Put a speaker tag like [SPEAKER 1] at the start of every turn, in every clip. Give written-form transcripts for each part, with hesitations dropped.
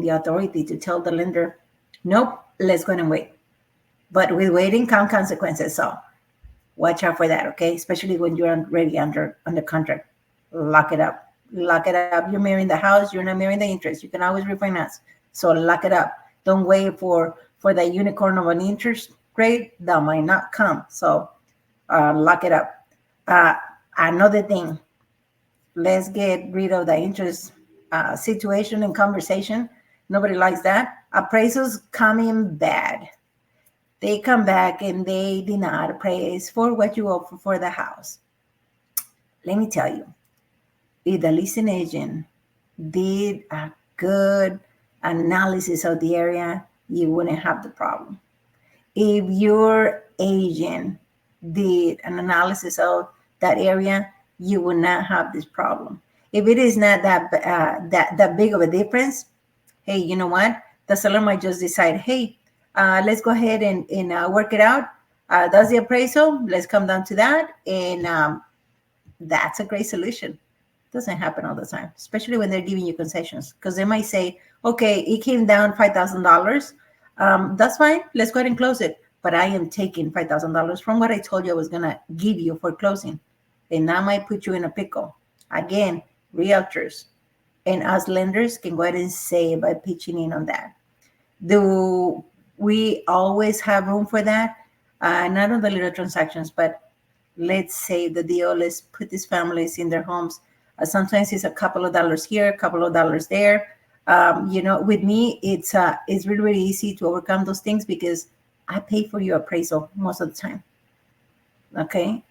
[SPEAKER 1] the authority to tell the lender, nope, let's go ahead and wait. But with waiting come consequences. So watch out for that, okay? Especially when you're already under contract. Lock it up. Lock it up. You're marrying the house, you're not marrying the interest. You can always refinance. So lock it up. Don't wait for the unicorn of an interest rate that might not come. So lock it up. Uh, Another thing, let's get rid of the interest situation and conversation. Nobody likes that. Appraisals come in bad. They come back and they did not appraise for what you offer for the house. Let me tell you, if the leasing agent did a good analysis of the area, you wouldn't have the problem. If your agent did an analysis of that area, you will not have this problem. If it is not that big of a difference, hey, you know what? The seller might just decide, hey, let's go ahead and work it out. That's the appraisal. Let's come down to that, and that's a great solution. Doesn't happen all the time, especially when they're giving you concessions, because they might say, okay, it came down $5,000. That's fine. Let's go ahead and close it. But I am taking $5,000 from what I told you I was going to give you for closing. And that might put you in a pickle. Again, realtors and us lenders can go ahead and save by pitching in on that. Do we always have room for that? Not on the little transactions, but let's say the deal. Let's put these families in their homes. Sometimes it's a couple of dollars here, a couple of dollars there. With me, it's really, really easy to overcome those things because I pay for your appraisal most of the time. Okay.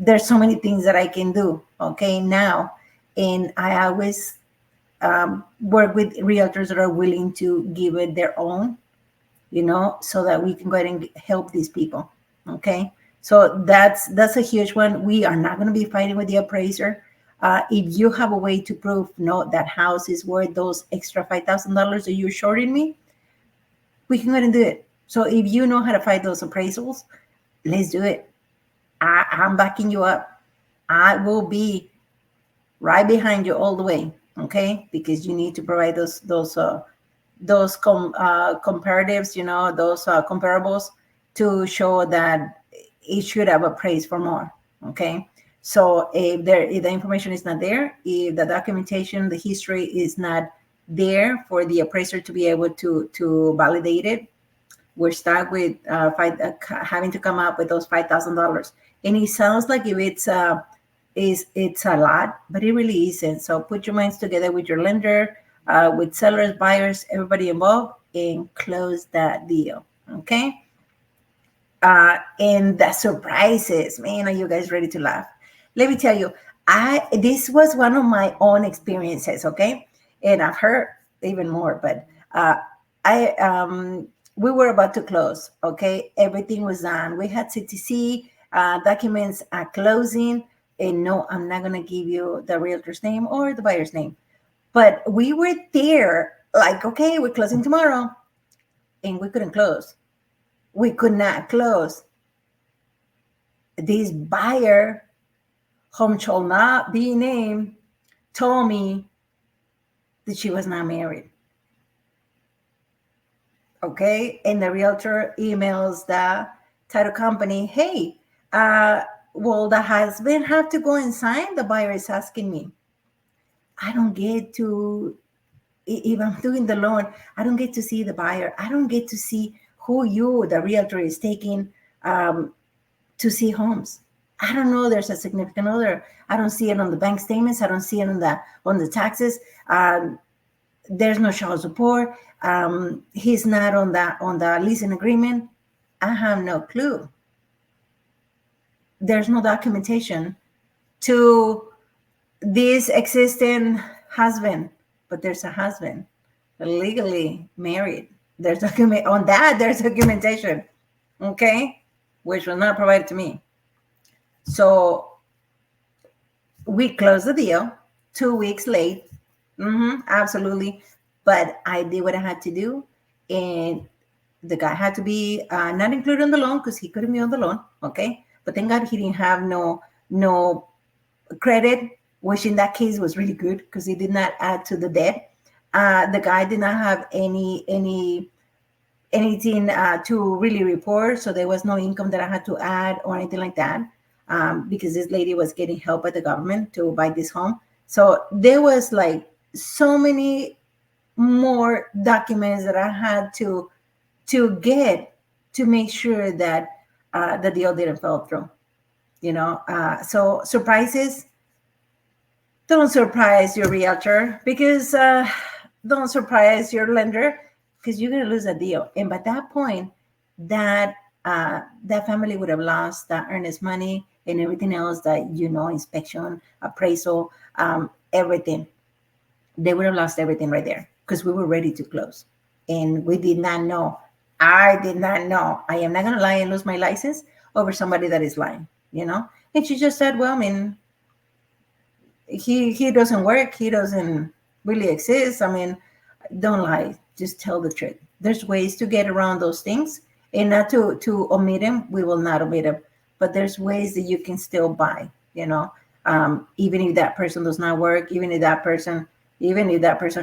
[SPEAKER 1] There's so many things that I can do. Okay. Now, and I always work with realtors that are willing to give it their own, so that we can go ahead and help these people. Okay. So that's a huge one. We are not going to be fighting with the appraiser. If you have a way to prove, no, that house is worth those extra $5,000 that you're shorting me, we can go ahead and do it. So if you know how to fight those appraisals, let's do it. I'm backing you up. I will be right behind you all the way. Okay, because you need to provide those comparatives, those comparables to show that it should have appraised for more. Okay, so if the information is not there, if the documentation, the history is not there for the appraiser to be able to validate it, we're stuck with having to come up with those $5,000. And it sounds like if it's a lot, but it really isn't. So put your minds together with your lender, with sellers, buyers, everybody involved, and close that deal. Okay. And the surprises, man, are you guys ready to laugh? Let me tell you, this was one of my own experiences. Okay. And I've heard even more, but we were about to close. Okay. Everything was done. We had CTC documents at closing. And no, I'm not going to give you the realtor's name or the buyer's name. But we were there like, okay, we're closing tomorrow. And we couldn't close. We could not close. This buyer, whom shall not be named, told me that she was not married. Okay. And the realtor emails the title company, hey, will the husband have to go and sign? The buyer is asking me. I don't get to, if I'm doing the loan, I don't get to see the buyer. I don't get to see who the realtor, is taking to see homes. I don't know there's a significant other. I don't see it on the bank statements. I don't see it on the taxes. There's no child support. He's not on the leasing agreement. I have no clue. There's no documentation to this existing husband, but there's a husband legally married. There's there's documentation, okay, which was not provided to me. So we closed the deal 2 weeks late. Absolutely. But I did what I had to do, and the guy had to be not included on the loan because he couldn't be on the loan, okay? But thank God he didn't have no credit, which in that case was really good because he did not add to the debt. The guy did not have anything to really report, so there was no income that I had to add or anything like that, because this lady was getting help by the government to buy this home. So there was like so many more documents that I had to get to make sure that the deal didn't fall through. So surprises, don't surprise your realtor, because don't surprise your lender, because you're going to lose a deal. And by that point, that family would have lost that earnest money and everything else, that inspection, appraisal, everything. They would have lost everything right there, because we were ready to close, and we did not know. I did not know. I am not going to lie and lose my license over somebody that is lying. And she just said, well, I mean, he doesn't work, he doesn't really exist. I mean, don't lie, just tell the truth. There's ways to get around those things, and not to omit them. We will not omit them, but there's ways that you can still buy. Even if that person does not work, even if that person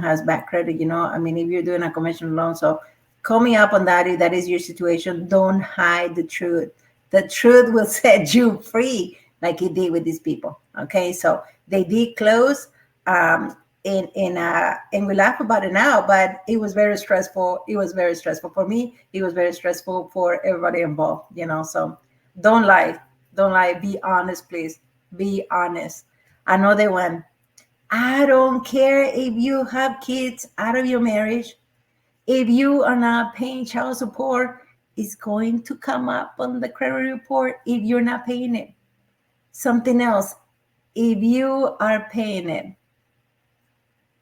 [SPEAKER 1] has bad credit. I mean, if you're doing a conventional loan, so call me up on that if that is your situation. Don't hide the truth. The truth will set you free, like it did with these people. Okay, so they did close, and we laugh about it now, but it was very stressful. It was very stressful for me. It was very stressful for everybody involved. So don't lie, be honest, please. Be honest. Another one: I don't care if you have kids out of your marriage. If you are not paying child support, it's going to come up on the credit report if you're not paying it. Something else: if you are paying it,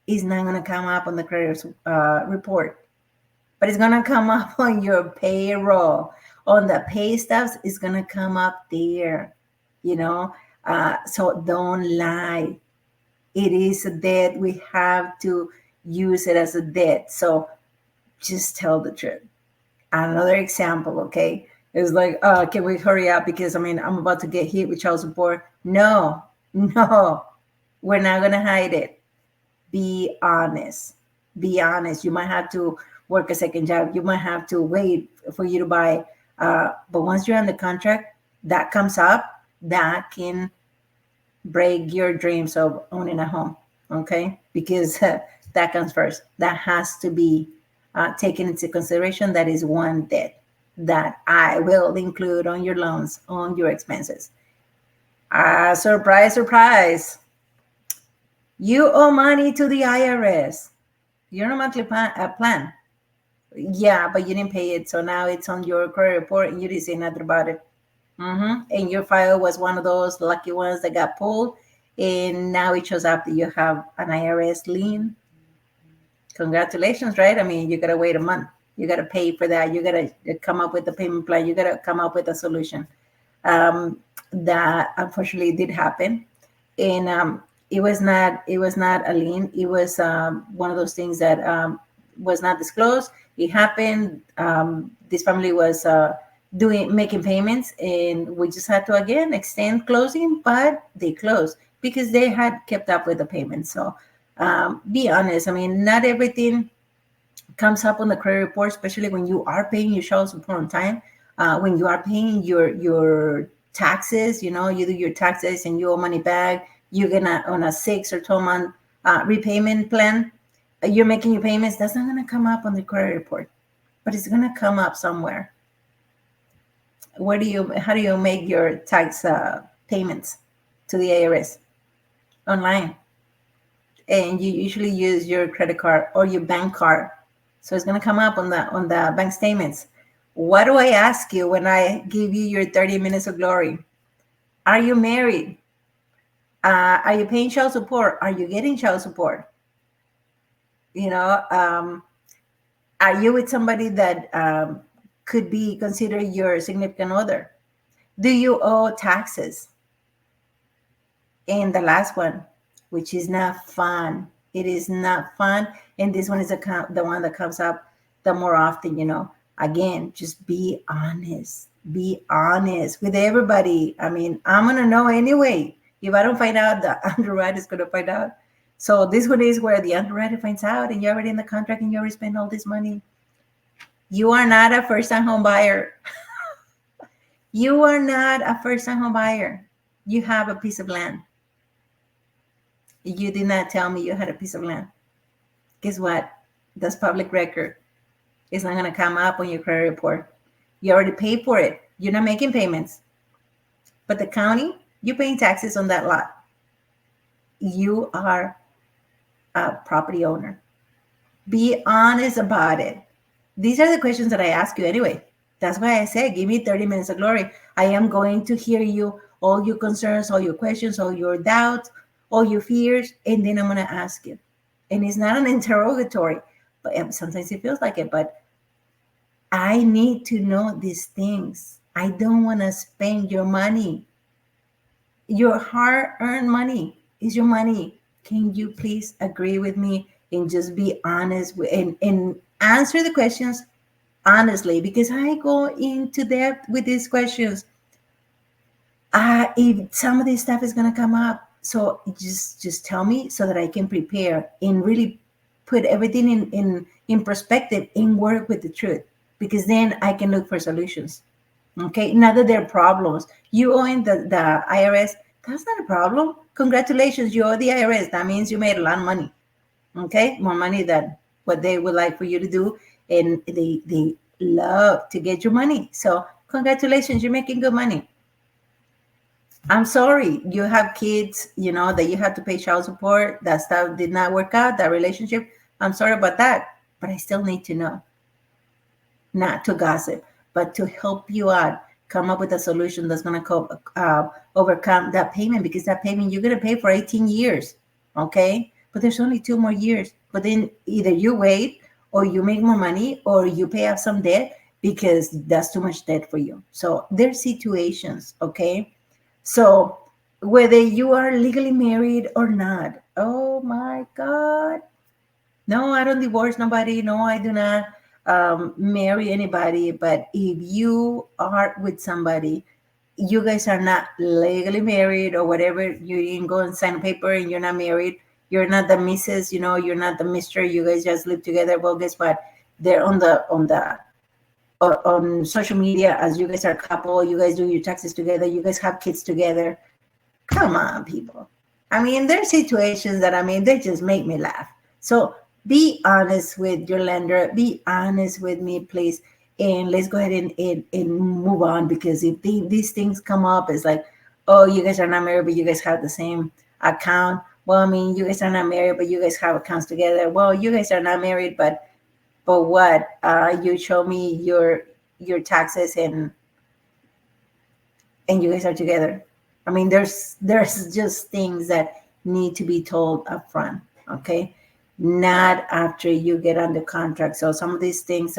[SPEAKER 1] it's not going to come up on the credit report, but it's going to come up on your payroll. On the pay stubs, it's going to come up there. So don't lie. It is a debt. We have to use it as a debt. So just tell the truth. Another example, okay, is like, can we hurry up, because I mean, I'm about to get hit with child support. No, we're not going to hide it. Be honest. Be honest. You might have to work a second job. You might have to wait for you to buy. But once you're on the contract, that comes up, that can break your dreams of owning a home. Okay, because that comes first. That has to be taken into consideration. That is one debt that I will include on your loans, on your expenses. Surprise, surprise. You owe money to the IRS. You're on a monthly plan. Yeah, but you didn't pay it. So now it's on your credit report and you didn't say nothing about it. And your file was one of those lucky ones that got pulled. And now it shows up that you have an IRS lien. Congratulations, right? I mean, you got to wait a month. You got to pay for that. You got to come up with a payment plan. You got to come up with a solution. That unfortunately did happen. And it was not a lien. It was one of those things that was not disclosed. It happened. This family was making payments, and we just had to again extend closing, but they closed because they had kept up with the payments. So be honest. I mean, not everything comes up on the credit report, especially when you are paying your child support on time. When you are paying your taxes, you do your taxes and you owe money back. You're gonna on a 6 or 12-month repayment plan. You're making your payments. That's not gonna come up on the credit report, but it's gonna come up somewhere. How do you make your tax payments to the IRS? Online. And you usually use your credit card or your bank card. So it's going to come up on the bank statements. What do I ask you when I give you your 30 minutes of glory? Are you married? Are you paying child support? Are you getting child support? Are you with somebody that could be considered your significant other? Do you owe taxes? And the last one, which is not fun. It is not fun. And this one is the one that comes up the more often. Again, just be honest. Be honest with everybody. I mean, I'm going to know anyway. If I don't find out, the underwriter is going to find out. So this one is where the underwriter finds out and you're already in the contract and you already spent all this money. You are not a first-time home buyer. You are not a first-time home buyer. You have a piece of land. You did not tell me you had a piece of land. Guess what? That's public record. It's not going to come up on your credit report. You already paid for it. You're not making payments. But the county, you're paying taxes on that lot. You are a property owner. Be honest about it. These are the questions that I ask you anyway. That's why I say, give me 30 minutes of glory. I am going to hear you, all your concerns, all your questions, all your doubts, all your fears, and then I'm going to ask you. And it's not an interrogatory, but sometimes it feels like it, but I need to know these things. I don't want to spend your money. Your hard-earned money is your money. Can you please agree with me and just be honest and answer the questions honestly? Because I go into depth with these questions. If some of this stuff is gonna come up, so just tell me so that I can prepare and really put everything in perspective and work with the truth. Because then I can look for solutions. Okay, not that they're problems. You owing the IRS, that's not a problem. Congratulations, you owe the IRS. That means you made a lot of money. Okay, more money than what they would like for you to do, and they love to get your money. So congratulations, you're making good money. I'm sorry, you have kids, that you have to pay child support. That stuff did not work out, that relationship. I'm sorry about that, but I still need to know. Not to gossip, but to help you out, come up with a solution that's going to overcome that payment, because that payment you're going to pay for 18 years. Okay. But there's only 2 more years. But then either you wait or you make more money or you pay off some debt because that's too much debt for you. So there's situations. Okay. So whether you are legally married or not, oh my God. No, I don't divorce nobody. No, I do not marry anybody. But if you are with somebody, you guys are not legally married or whatever, you didn't go and sign a paper and you're not married. You're not the missus, you're not the mister. You guys just live together. Well, guess what? They're on social media as you guys are a couple. You guys do your taxes together. You guys have kids together. Come on, people. I mean, there's situations that, they just make me laugh. So be honest with your lender. Be honest with me, please. And let's go ahead and move on, because if these things come up, it's like, oh, you guys are not married, but you guys have the same account. Well, you guys are not married, but you guys have accounts together. Well, you guys are not married, but what? You show me your taxes and you guys are together. There's just things that need to be told up front, okay? Not after you get under contract. So some of these things,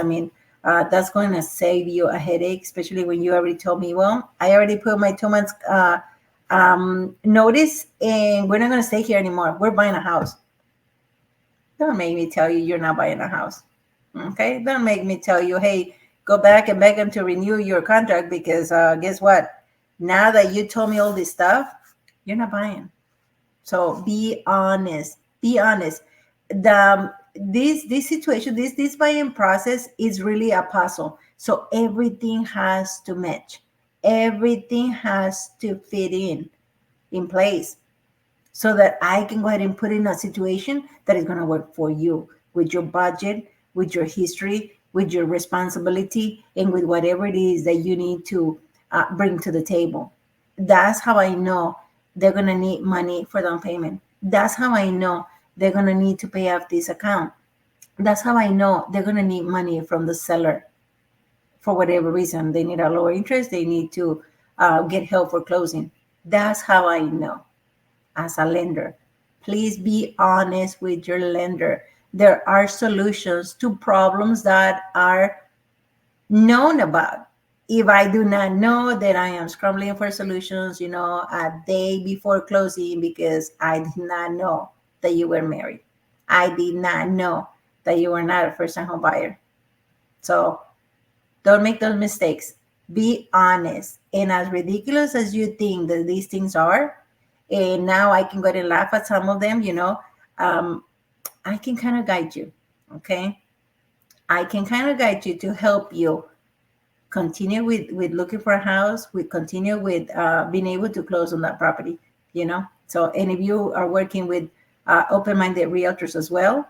[SPEAKER 1] that's going to save you a headache, especially when you already told me, well, I already put my 2 months notice and we're not going to stay here anymore. We're buying a house. Don't make me tell you you're not buying a house, okay? Don't make me tell you, hey, go back and beg them to renew your contract, because guess what? Now that you told me all this stuff, you're not buying. So be honest. Be honest. This situation, this buying process is really a puzzle. So everything has to match. Everything has to fit in place, so that I can go ahead and put in a situation that is going to work for you, with your budget, with your history, with your responsibility, and with whatever it is that you need to bring to the table. That's how I know they're going to need money for down payment. That's how I know they're going to need to pay off this account. That's how I know they're going to need money from the seller for whatever reason. They need a lower interest. They need to get help for closing. That's how I know as a lender. Please be honest with your lender. There are solutions to problems that are known about. If I do not know, that I am scrambling for solutions, a day before closing, because I did not know that you were married. I did not know that you were not a first-time home buyer. So don't make those mistakes. Be honest. And as ridiculous as you think that these things are, and now I can go ahead and laugh at some of them, I can kind of guide you. Okay. I can kind of guide you to help you continue with looking for a house. We continue with being able to close on that property, you know. So, and if you are working with open-minded realtors as well,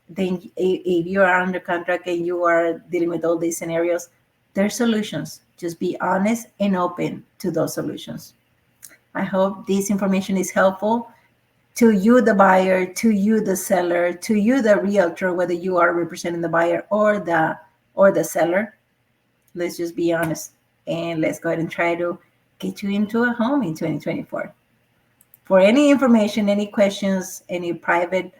[SPEAKER 1] then if you are under contract and you are dealing with all these scenarios, there's solutions. Just be honest and open to those solutions. I hope this information is helpful to you, the buyer, to you, the seller, to you, the realtor, whether you are representing the buyer or the seller. Let's just be honest and let's go ahead and try to get you into a home in 2024. For any information, any questions, any private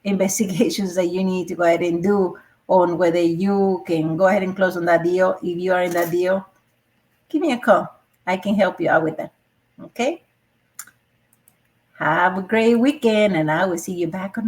[SPEAKER 1] investigations that you need to go ahead and do on whether you can go ahead and close on that deal, if you are in that deal, give me a call. I can help you out with that. Okay? Have a great weekend, and I will see you back on